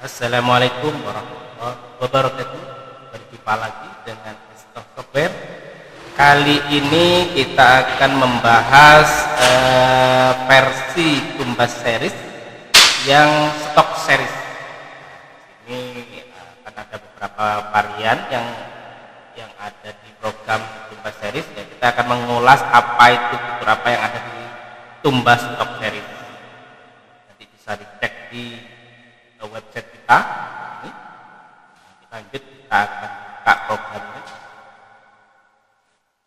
Assalamualaikum warahmatullahi wabarakatuh. Berjumpa lagi dengan Stok Software. Kali ini kita akan membahas versi Tumbas series yang stok series. Ini akan ada beberapa varian yang ada di program Tumbas series. Ya, kita akan mengulas apa itu fitur apa yang ada di Tumbas stok series. Nanti bisa dicek di website kita. Ini kita lanjut, kita akan buka programnya,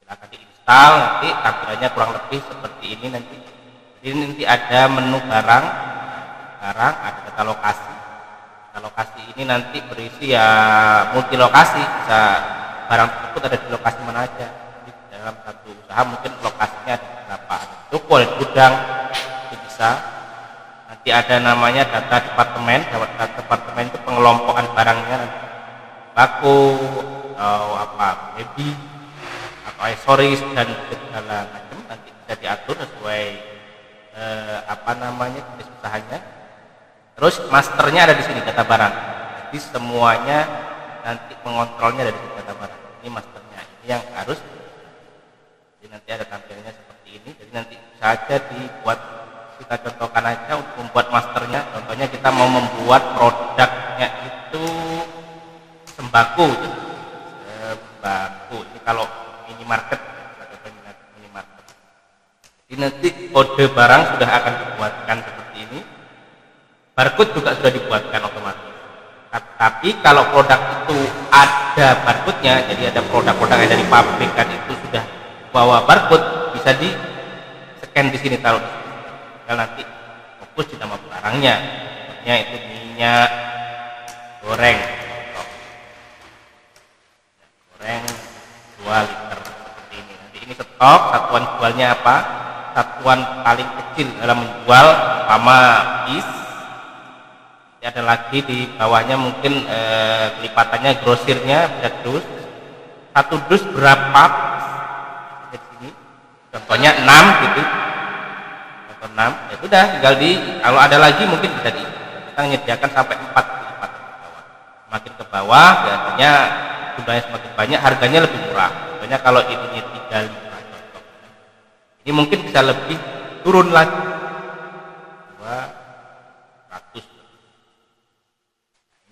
silakan diinstal. Nanti tampilannya kurang lebih seperti ini. Jadi nanti ada menu barang, ada data lokasi. Data lokasi ini nanti berisi ya multi lokasi, bisa barang tersebut ada di lokasi mana aja. Jadi dalam satu usaha mungkin lokasinya ada beberapa, ada toko, ada gudang, itu bisa. Nanti ada namanya data departemen. Data departemen itu pengelompokan barangnya, baku atau apa, baby atau aksesoris dan segala macam, nanti bisa diatur sesuai jenis usahanya. Terus masternya ada di sini, data barang. Jadi semuanya nanti mengontrolnya dari data barang. Ini masternya, ini yang harus. Jadi nanti ada tampilannya seperti ini. Jadi nanti bisa aja dibuat. Kita contohkan aja untuk membuat masternya. Contohnya kita mau membuat produknya itu sembako. Ini kalau minimarket, minimarket. Jadi nanti kode barang sudah akan dibuatkan seperti ini. Barcode juga sudah dibuatkan otomatis. Tapi kalau produk itu ada barcode-nya, jadi ada produk-produk yang dari pabrikan itu sudah bawa barcode, bisa di scan di sini, taruh di sini. Nanti fokus di nama barangnya, contohnya itu minyak goreng 2 liter seperti ini. Nanti ini stok, satuan jualnya apa, satuan paling kecil dalam menjual sama is. Nanti ada lagi di bawahnya mungkin kelipatannya, grosirnya bisa dus, satu dus berapa di sini, contohnya 6 gitu. 6, ya sudah, tinggal kalau ada lagi mungkin bisa kita menyediakan sampai 4 kelipat ke bawah. Semakin ke bawah biasanya jumlahnya semakin banyak, harganya lebih murah. Contohnya kalau ini 35 contoh, ini mungkin bisa lebih turun lagi 200.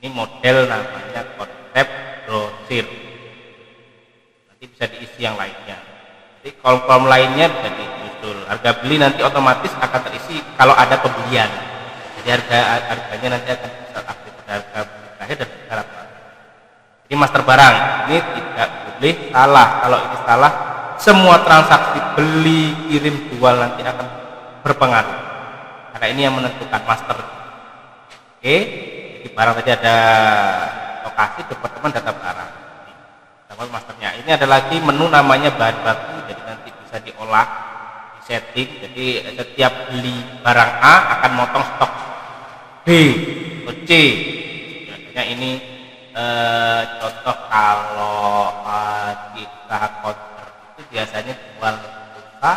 Ini model namanya konsep grosir, nanti bisa diisi yang lainnya. Jadi kolom-kolom lainnya bisa diusul. Harga beli nanti otomatis akan terisi kalau ada pembelian. Jadi harganya nanti akan bisa update pada harga beli terakhir dan harga. Ini master barang, ini tidak boleh salah. Kalau ini salah, semua transaksi beli, kirim, jual nanti akan berpengaruh. Karena ini yang menentukan master. Oke, di barang tadi ada lokasi, departemen, data barang. Masternya ini ada lagi menu namanya bahan baku. Jadi nanti bisa diolah, setting. Jadi setiap beli barang A akan motong stok B atau C. Biasanya ini contoh kalau kita konter itu biasanya jual buka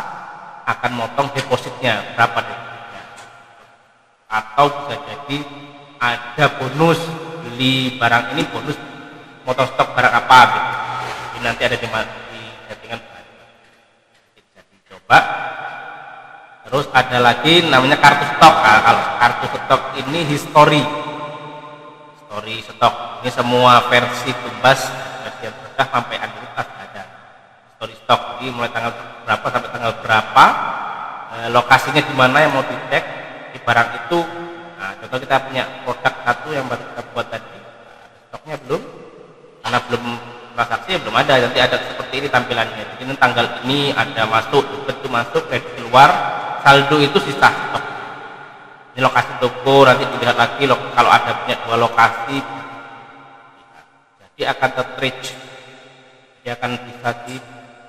akan motong depositnya, berapa depositnya, atau bisa jadi ada bonus beli barang ini, bonus motong stok barang apa gitu. Ini nanti ada di settingan, bisa dicoba. Terus ada lagi namanya kartu stok. Nah, kalau kartu stok ini history stok. Ini semua versi Tumbas, versi yang sudah sampai Android ada history stok. Jadi mulai tanggal berapa sampai tanggal berapa, lokasinya di mana yang mau dicek di barang itu. Nah, contoh kita punya produk satu yang baru kita buat tadi, stoknya belum, karena belum transaksi ya belum ada. Nanti ada seperti ini tampilannya. Jadi tanggal ini ada masuk, itu masuk, kredit keluar, saldo itu sisa stok. Ini lokasi toko, nanti dilihat lagi kalau ada punya 2 lokasi, jadi akan tertrace, dia akan bisa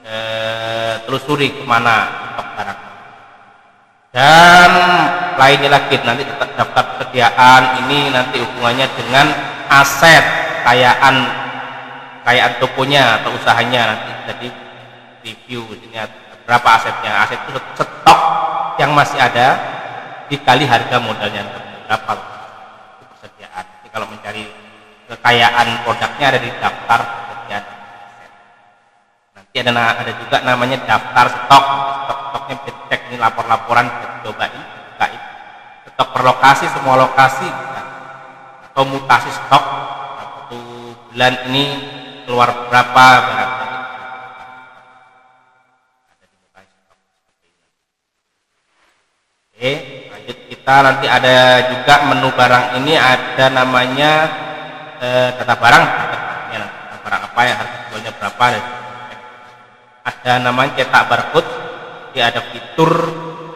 ditelusuri kemana stok barang. Dan lainnya lagi, nanti daftar persediaan ini nanti hubungannya dengan aset, kekayaan tokonya atau usahanya. Nanti jadi review ini berapa asetnya. Aset itu stok yang masih ada dikali harga modalnya berapa, itu persediaan. Jadi kalau mencari kekayaan produknya ada di daftar pekerjaan aset. Nanti ada juga namanya daftar stok. Stoknya dicek, ini laporan cobain bukain. Stok per lokasi, semua lokasi bisa. Atau mutasi stok, satu bulan ini keluar berapa barang. Oke, lanjut kita nanti ada juga menu barang ini ada namanya data barang, data barang apa ya, harga jualnya berapa, ada namanya cetak barcode. Dia ada fitur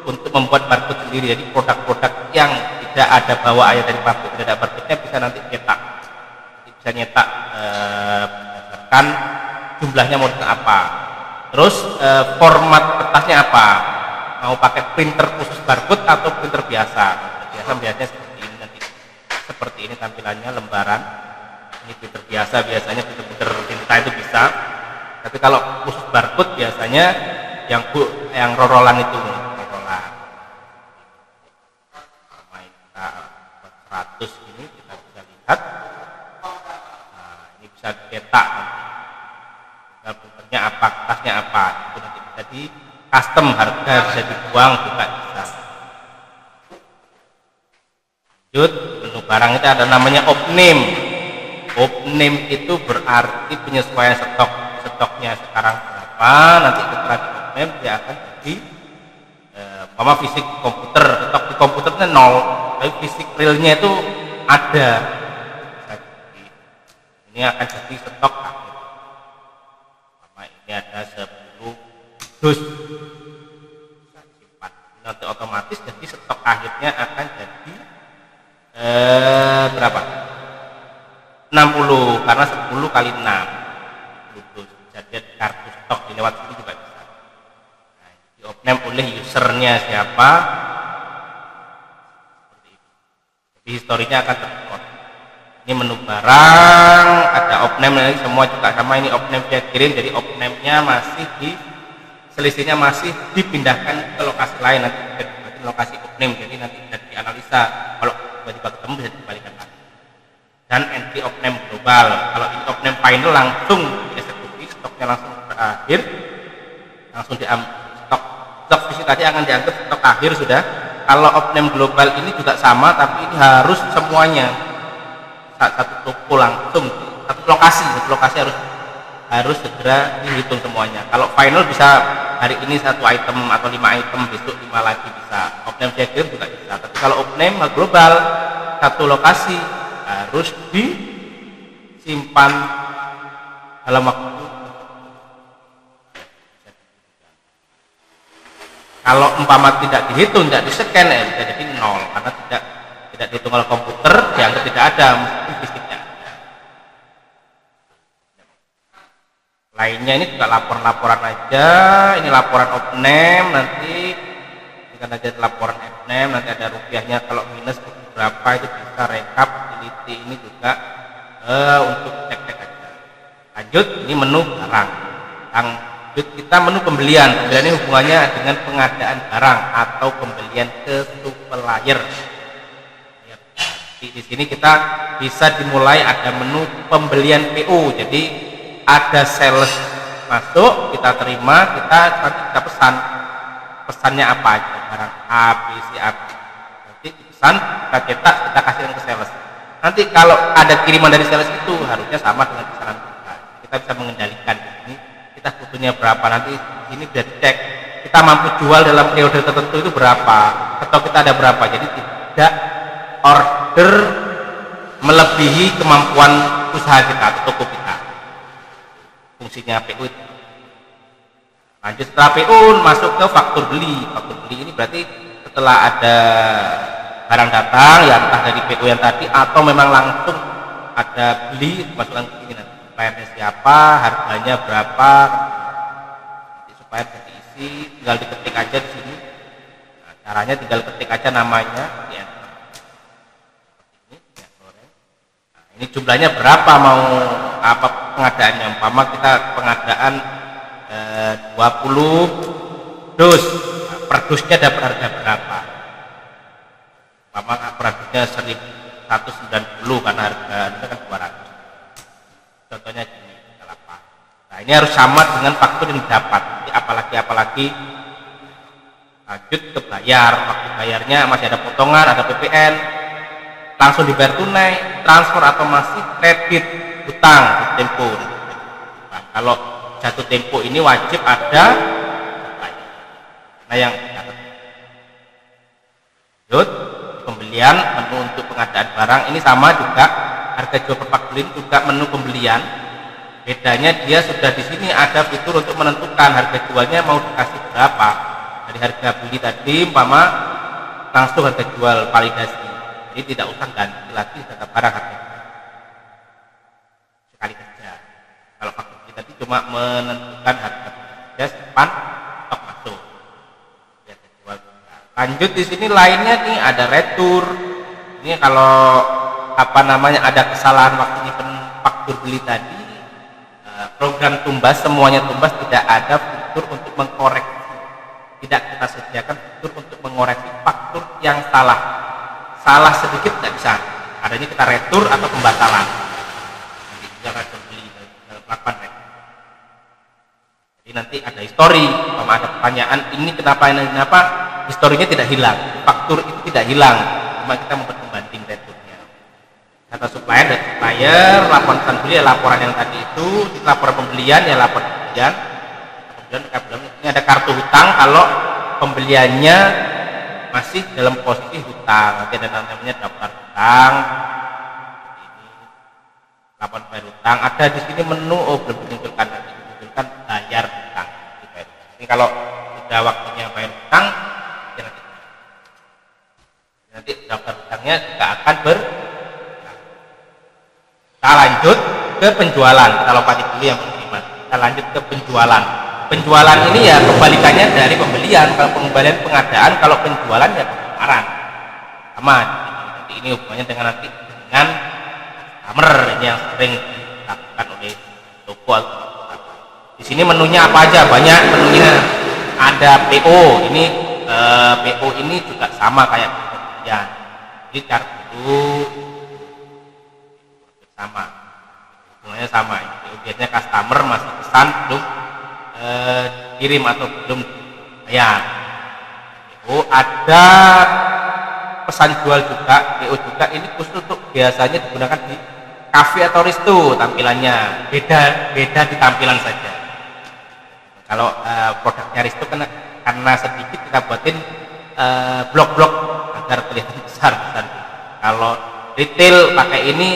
untuk membuat barcode sendiri, jadi produk-produk yang tidak ada bawaannya dari pabrik, tidak ada barcode-nya bisa nanti cetak, jadi bisa nyetak berdasarkan jumlahnya mau apa, terus format kertasnya apa, mau pakai printer khusus barcode atau printer biasa. Biasanya seperti ini, nanti seperti ini tampilannya lembaran. Ini printer biasa, biasanya printer tinta itu bisa, tapi kalau khusus barcode biasanya yang rorolan itu, rorolan. Kita buat 100 ini kita bisa lihat. Nah, ini bisa cetak nanti. Printernya apa, kertasnya apa, itu nanti bisa di custom, harga bisa dibuang juga bisa. Lanjut, menu barang itu ada namanya opname. Opname itu berarti penyesuaian stoknya sekarang berapa, nanti setelah di opname dia akan jadi fisik komputer, stok di komputernya 0, tapi fisik realnya itu ada. Ini akan jadi stok akhir. Ini ada 10 dus, nanti otomatis jadi stok akhirnya akan jadi berapa, 60, karena 10 kali 6 dus. Jadi kartu stok di lewat sini juga bisa. Nah, di opname oleh usernya siapa, seperti itu. Jadi historinya akan terrecord. Ini menu barang, ada opname, ini semua juga sama. Ini opname dia kirim, jadi opname-nya masih selisihnya masih dipindahkan ke lokasi lain, nanti lokasi opname, jadi nanti bisa dianalisa, kalau tiba-tiba ketemu bisa dikembalikan lagi. Dan anti opname global, kalau ini opname final langsung dieksekusi, stoknya langsung berakhir, langsung diambil stok visi tadi akan dianggap stok akhir sudah. Kalau opname global ini juga sama, tapi ini harus semuanya satu toko langsung, satu lokasi harus segera dihitung semuanya. Kalau final bisa hari ini 1 item atau 5 item, besok 5 lagi bisa. Opname diagram juga bisa. Tapi kalau opname global, satu lokasi harus disimpan dalam waktu. Kalau umpama tidak dihitung, tidak di-scan, bisa jadi 0 karena tidak dihitung oleh komputer, dianggap tidak ada, meskipun fisiknya. Lainnya ini juga laporan aja, ini laporan opname, nanti jika ada laporan opname nanti ada rupiahnya, kalau minus berapa itu bisa rekap, utility ini juga untuk cek-cek aja. Lanjut, ini menu barang. Lanjut kita menu pembelian. Pembelian ini hubungannya dengan pengadaan barang atau pembelian ke supplier. Di sini kita bisa dimulai ada menu pembelian PO. Jadi ada sales masuk, kita terima, kita pesannya apa aja, barang A, B, C, A, B. Nanti dipesan, kita cetak, kita kasihkan ke sales. Nanti kalau ada kiriman dari sales itu harusnya sama dengan pesanan kita bisa mengendalikan. Ini kita butuhnya berapa, nanti ini bisa dicek kita mampu jual dalam periode tertentu itu berapa, atau kita ada berapa. Jadi tidak order melebihi kemampuan usaha kita atau toko kita. Fungsinya PO itu. Lanjut, setelah PO masuk ke faktur beli. Faktur beli ini berarti setelah ada barang datang, ya entah dari PO yang tadi atau memang langsung ada beli, masukkan ke sini nanti suppliernya siapa, harganya berapa, nanti supplier bisa diisi, tinggal diketik aja di sini. Nah, caranya tinggal ketik aja namanya, di enter. Seperti ini, minyak goreng. Nah, ini jumlahnya berapa, mau apa pengadaannya, umpama kita pengadaan 20 dus, nah, per dusnya dapat harga berapa, umpama per dusnya 1.000 290 karena harga itu kan 200. Contohnya gini, 8. Nah ini harus sama dengan faktur yang didapat. Jadi apalagi lanjut ke bayar, waktu bayarnya masih ada potongan, ada PPN, langsung dibayar tunai, transfer atau masih kredit, hutang, tempo. Nah, kalau jatuh tempo ini wajib ada bayar. Nah yang lanjut pembelian, menu untuk pengadaan barang ini sama juga, harga jual per faktur juga menu pembelian. Bedanya dia sudah di sini ada fitur untuk menentukan harga jualnya mau dikasih berapa. Dari harga beli tadi umpama langsung harga jual validasi, jadi tidak usah ganti lagi data barang harga sekali kerja. Kalau faktur kita tadi cuma menentukan harga kerja, simpan, stok masuk, harga jual. Lanjut di sini lainnya nih ada retur. Ini kalau ada kesalahan waktu nyimpen faktur beli tadi, program tumbas semuanya tumbas, tidak ada fitur untuk mengkoreksi. Tidak kita sediakan fitur untuk mengoreksi faktur yang salah sedikit tidak bisa, adanya kita retur atau pembatalan. Nanti kita retur beli dalam melakukan retur. Jadi nanti ada histori, kalau ada pertanyaan ini kenapa, historinya tidak hilang, faktur itu tidak hilang, cuma kita membuat pembanding returnya. Kata supplier dan supplier, laporan beli ya laporan yang tadi itu, laporan pembelian ya laporan pembelian. Ini ada kartu hutang kalau pembeliannya masih dalam posisi hutang, nanti ada namanya daftar hutang, ini laporan bayar hutang. Ada di sini menu, belum dimunculkan, nanti dimunculkan bayar hutang. Ini kalau sudah waktunya bayar hutang, ya nanti daftar hutangnya juga akan Kita lanjut ke penjualan. Kita lompati dulu yang penting. Kita lanjut ke penjualan. Penjualan ini ya kebalikannya dari pembelian. Kalau pengembalian pengadaan, kalau penjualan ya penukaran. Sama. Jadi ini hubungannya dengan customer ini yang sering dilakukan oleh toko. Di sini menunya apa aja? Banyak menunya. Ada PO. Ini PO ini juga sama kayak pembelian. Jadi cari dulu sama. Hubungannya sama. Biasanya customer masih pesan belum kirim atau belum bayar. Ada pesan jual juga, PO juga. Ini khusus untuk biasanya digunakan di kafe atau resto, tampilannya beda di tampilan saja. Kalau produknya resto karena sedikit kita buatin blok-blok agar kelihatan besar. Kalau retail pakai ini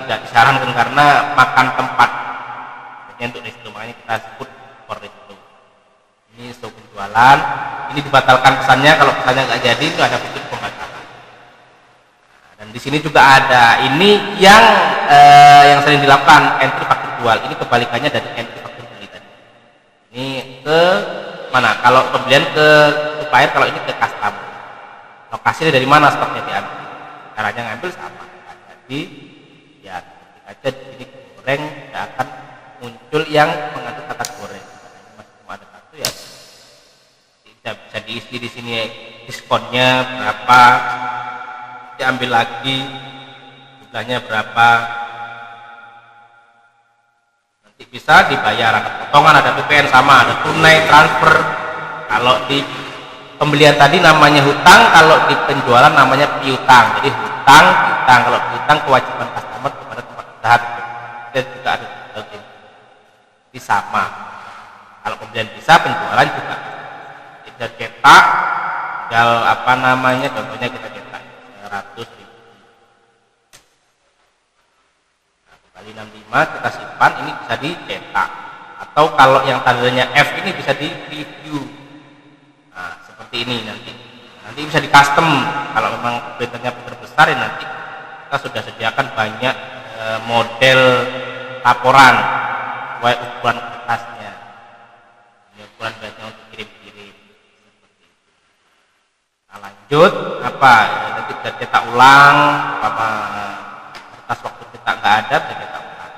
tidak disarankan karena makan tempat. Jadi untuk resto makanya kita sebut for resto. Ini show penjualan. Ini dibatalkan pesannya, kalau pesannya nggak jadi itu ada fitur pembatalan. Dan di sini juga ada ini yang sering dilakukan, entry faktur jual. Ini kebalikannya dari entry faktur beli tadi. Ini ke mana? Kalau pembelian ke supplier, kalau ini ke customer. Lokasinya dari mana stoknya diambil? Caranya ngambil sama. Jadi ya ketika aja di sini goreng tidak akan muncul yang mengandung kata goreng. Masih mau ada satu ya. Bisa diisi di sini diskonnya berapa, diambil lagi jumlahnya berapa, nanti bisa dibayar, ada potongan, ada PPN sama, ada tunai, transfer. Kalau di pembelian tadi namanya hutang, kalau di penjualan namanya piutang. Jadi hutang, kalau piutang kewajiban customer kepada tempat usaha itu juga ada di sama. Kalau pembelian bisa, penjualan juga bisa cetak, tinggal contohnya kita cetak 100.000. Nah, kali 65 kita simpan, ini bisa dicetak. Atau kalau yang tandanya F ini bisa di review. Nah, seperti ini nanti bisa di custom. Kalau memang printernya besar ya nanti kita sudah sediakan banyak model laporan sesuai ukuran kertasnya. Ini ukuran biasanya untuk kirim-kirim. Nah, lanjut nanti kita cetak ulang, kertas waktu cetak nggak ada, kita cetak ulang.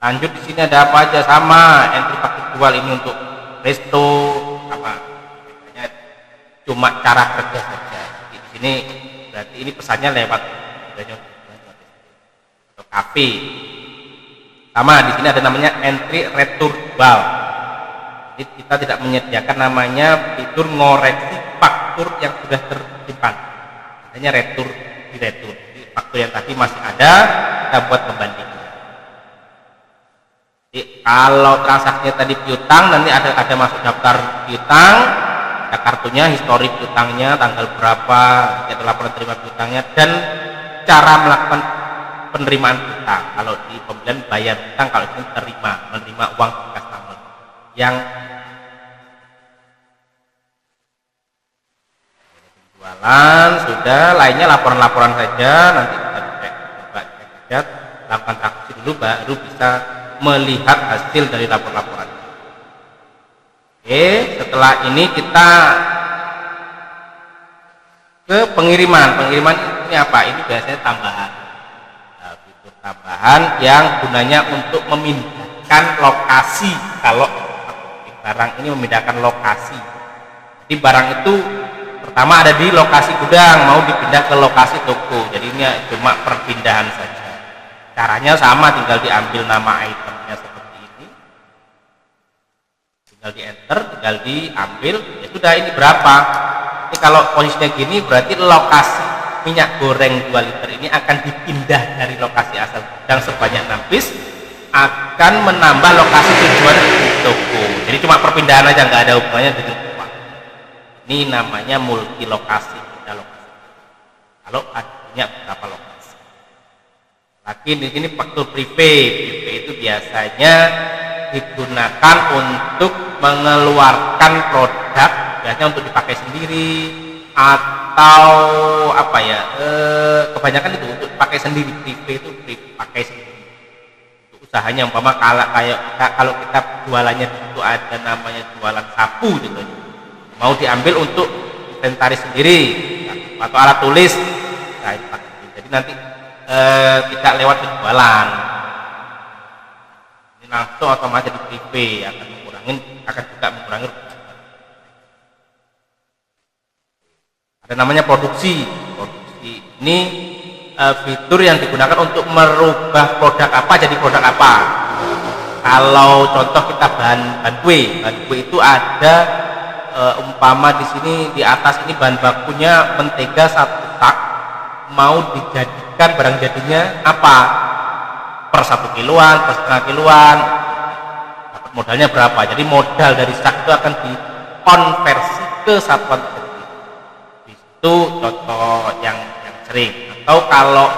Lanjut di sini ada apa aja, sama entry faktur jual ini untuk resto, biasanya cuma cara kerja saja. Di sini berarti ini pesannya lewat atau kafe. Sama di sini ada namanya entry return dual. Jadi kita tidak menyediakan namanya fitur ngoreksi faktur yang sudah tersimpan. Hanya retur di retur. Jadi faktur yang tadi masih ada, kita buat pembandingnya. Jadi kalau transaksinya tadi piutang, nanti ada masuk daftar piutang, ada kartunya, histori piutangnya, tanggal berapa, ada laporan terima piutangnya, dan cara melakukan penerimaan piutang. Kalau di pembelian bayar piutang, kalau ini menerima uang customer yang jualan sudah, lainnya laporan-laporan saja. Nanti kita cek saja, lakukan transaksi dulu baru bisa melihat hasil dari lapor-laporan. Oke, setelah ini kita ke pengiriman. Pengiriman ini apa? Ini biasanya tambahan, fitur tambahan yang gunanya untuk memindahkan lokasi. Kalau barang ini memindahkan lokasi, jadi barang itu pertama ada di lokasi gudang, mau dipindah ke lokasi toko. Jadi ini cuma perpindahan saja. Caranya sama, tinggal diambil nama itemnya seperti ini, tinggal di enter, tinggal diambil, ya sudah, ini berapa. Ini kalau posisinya gini berarti lokasi minyak goreng 2 liter ini akan dipindah dari lokasi asal gudang sebanyak 6 piece, akan menambah lokasi tujuan di toko. Jadi cuma perpindahan aja, nggak ada hubungannya dengan uang. Ini namanya multi lokasi, beda lokasi. Kalau punya berapa lokasi. Lagi di sini faktur prepaid. Prepaid itu biasanya digunakan untuk mengeluarkan produk, biasanya untuk dipakai sendiri atau apa ya? Kebanyakan itu untuk dipakai sendiri. Prepaid itu dipakai sendiri. Untuk usahanya, umpama kalau kita jualannya itu ada namanya jualan sapu gitu, mau diambil untuk inventaris sendiri atau alat tulis, nah, jadi nanti tidak lewat penjualan, ini langsung otomatis di prepay, akan juga mengurangi. Ada namanya produksi ini fitur yang digunakan untuk merubah produk apa jadi produk apa. Kalau contoh kita bahan kue itu ada umpama di sini di atas ini bahan bakunya mentega 1 tak, mau dijadikan barang jadinya apa, per 1 kiloan, per setengah kiloan, dapat modalnya berapa. Jadi modal dari sak itu akan dikonversi ke satuan detik. Itu contoh yang sering. Atau kalau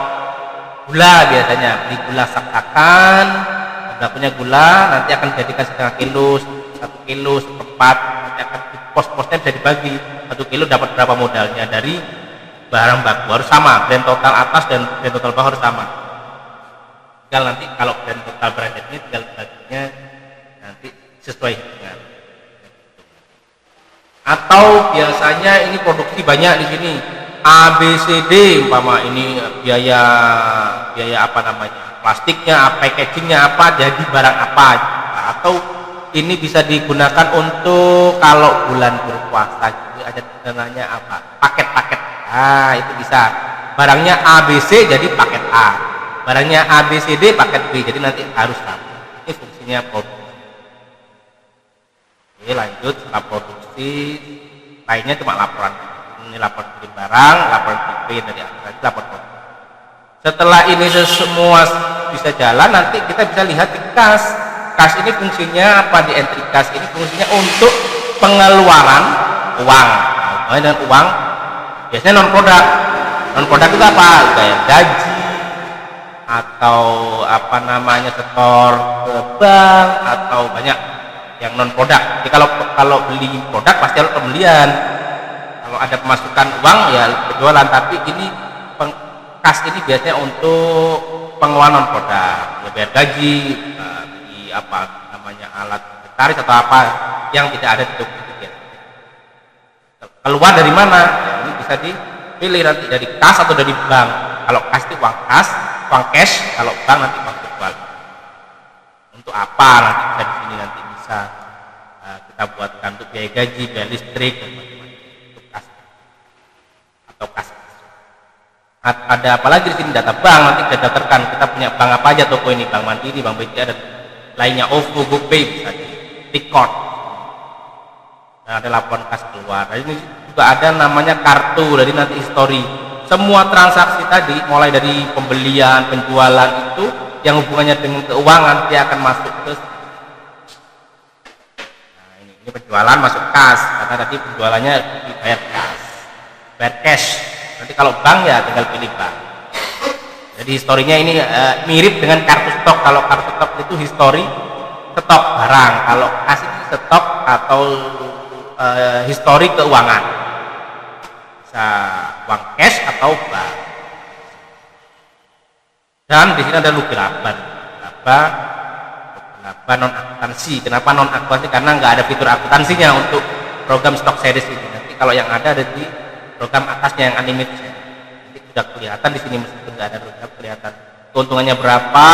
gula, biasanya beli gula sak-sakan, punya gula nanti akan dijadikan setengah kilo, 1 kilo, seperempat, nanti akan pos-posnya bisa dibagi. 1 kilo dapat berapa modalnya dari barang baku, harus sama, brand total atas dan brand total bawah harus sama. Tinggal nanti kalau brand total branded ini tinggal baginya nanti sesuai dengan. Atau biasanya ini produksi banyak di sini, ABCD, umpama ini biaya apa namanya, plastiknya, packagingnya apa, jadi barang apa. Atau ini bisa digunakan untuk kalau bulan berpuasa, ada namanya apa, paket-paket. Nah, itu bisa. Barangnya ABC jadi paket A, barangnya ABCD paket B, jadi nanti harus sama. Ini fungsinya produksi. Oke, lanjut. Setelah produksi, lainnya cuma laporan. Ini laporan bikin barang, laporan PP dari asuransi, laporan produksi. Setelah ini semua bisa jalan, nanti kita bisa lihat di kas. Kas ini fungsinya apa? Di entry kas ini fungsinya untuk pengeluaran uang. Nah, dengan uang biasanya non produk itu apa? Kayak gaji atau apa namanya, setor ke bank, atau banyak yang non produk. Jadi kalau beli produk pasti harus pembelian. Kalau ada pemasukan uang ya penjualan, tapi ini kas ini biasanya untuk pengeluaran non produk, ya bayar gaji, beli apa namanya alat inventaris atau apa yang tidak ada di toko. Keluar dari mana? Ya, ini bisa dipilih nanti dari kas atau dari bank. Kalau kas itu uang kas, uang cash. Kalau bank nanti uang virtual. Untuk apa nanti bisa di sini, nanti bisa kita buatkan untuk biaya gaji, biaya listrik, dan macam-macam. Untuk kas atau kas. Ada apa lagi di sini? Data bank, nanti kita daftarkan kita punya bank apa aja toko ini, Bank Mandiri, Bank BCA dan lainnya, OVO, GoPay bisa di record. Nah, ada laporan kas keluar. Nah, ini juga ada namanya kartu, jadi nanti history semua transaksi tadi, mulai dari pembelian, penjualan itu yang hubungannya dengan keuangan, dia akan masuk ke ini penjualan masuk kas, karena tadi penjualannya dibayar kas, bayar cash. Nanti kalau bank ya tinggal pilih bank. Jadi historinya ini mirip dengan kartu stok. Kalau kartu stok itu histori stok barang, kalau kas itu stok atau histori keuangan, bisa uang cash atau bank. Dan di sini ada laba non akuntansi. Kenapa non akuntansi? Karena nggak ada fitur akuntansinya untuk program stock series ini. Nanti kalau yang ada di program atasnya yang animate, nanti sudah kelihatan di sini meskipun nggak ada sudah kelihatan keuntungannya berapa,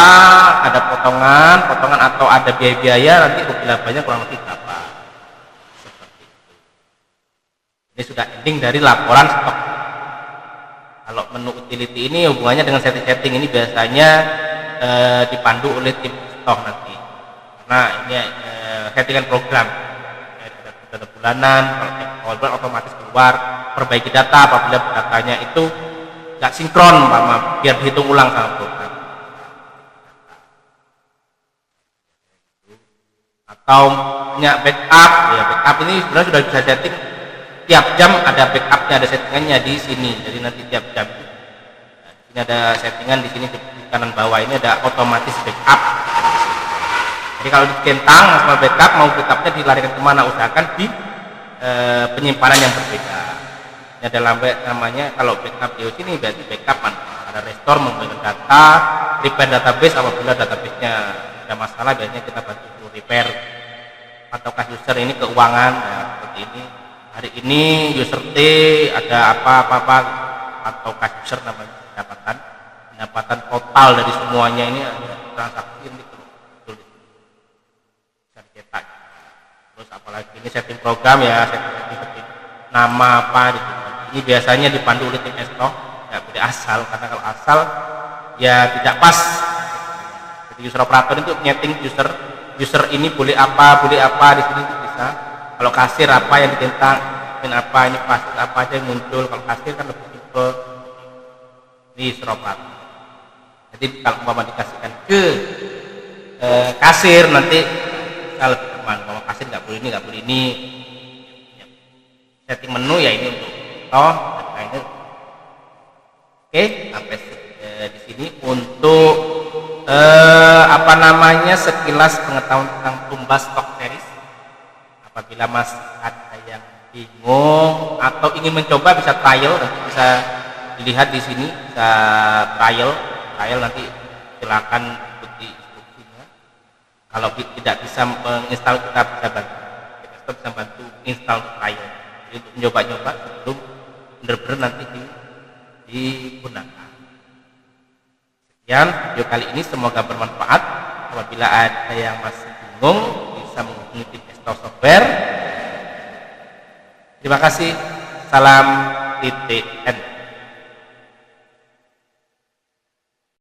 ada potongan atau ada biaya-biaya, nanti rugi labanya kurang lebih berapa. Seperti itu. Ini sudah ending dari laporan stok. Kalau menu utility ini hubungannya dengan setting-setting ini biasanya dipandu oleh tim stok nanti. Karena ini settingan program, ada data bulanan, kalau bulan otomatis keluar, perbaiki data apabila datanya itu nggak sinkron, biar dihitung ulang sama program. Atau punya backup, ya backup ini sebenarnya sudah bisa setting. Tiap jam ada backupnya, ada settingannya di sini. Jadi nanti tiap jam ini ada settingan di sini di kanan bawah ini ada otomatis backup. Jadi kalau dicentang sama backup, mau backupnya dilarikan kemana, usahakan di penyimpanan yang berbeda. Ini ada namanya, kalau backup di sini berarti backup ada restore, membangun data, repair database apabila databasenya ada masalah, biasanya kita bantu repair. Ataukah user ini keuangan, ya, seperti ini. Hari ini user T ada apa-apa, atau kas user namanya pendapatan total dari semuanya ini ada transaksi ini tulis bisa dicetak. Terus apalagi ini setting program ya, setting nama apa gitu. Ini biasanya dipandu oleh tim stock, nggak boleh asal, karena kalau asal ya tidak pas. Jadi user operator itu nyeting user ini boleh apa di sini bisa. Kalau kasir apa yang ditentang, apa ini pasti apa aja yang muncul. Kalau kasir kan lebih simple di seropat. Jadi kalau umpama dikasihkan ke kasir, nanti kita lebih aman. Kalau kasir nggak boleh ini. Setting menu ya ini untuk dan ini. Oke, sampai di sini untuk sekilas pengetahuan tentang tumbas stock series. Apabila masih ada yang bingung atau ingin mencoba, bisa trial, nanti bisa dilihat di sini, bisa trial nanti silakan ikuti instruksinya. Kalau tidak bisa menginstal, kita bisa bantu install trial. Jadi untuk mencoba-nyoba sebelum benar-benar nanti digunakan. Sekian video kali ini, semoga bermanfaat. Apabila ada yang masih bingung, bisa menghubungi tim Esto Software. Terima kasih. Salam TTN.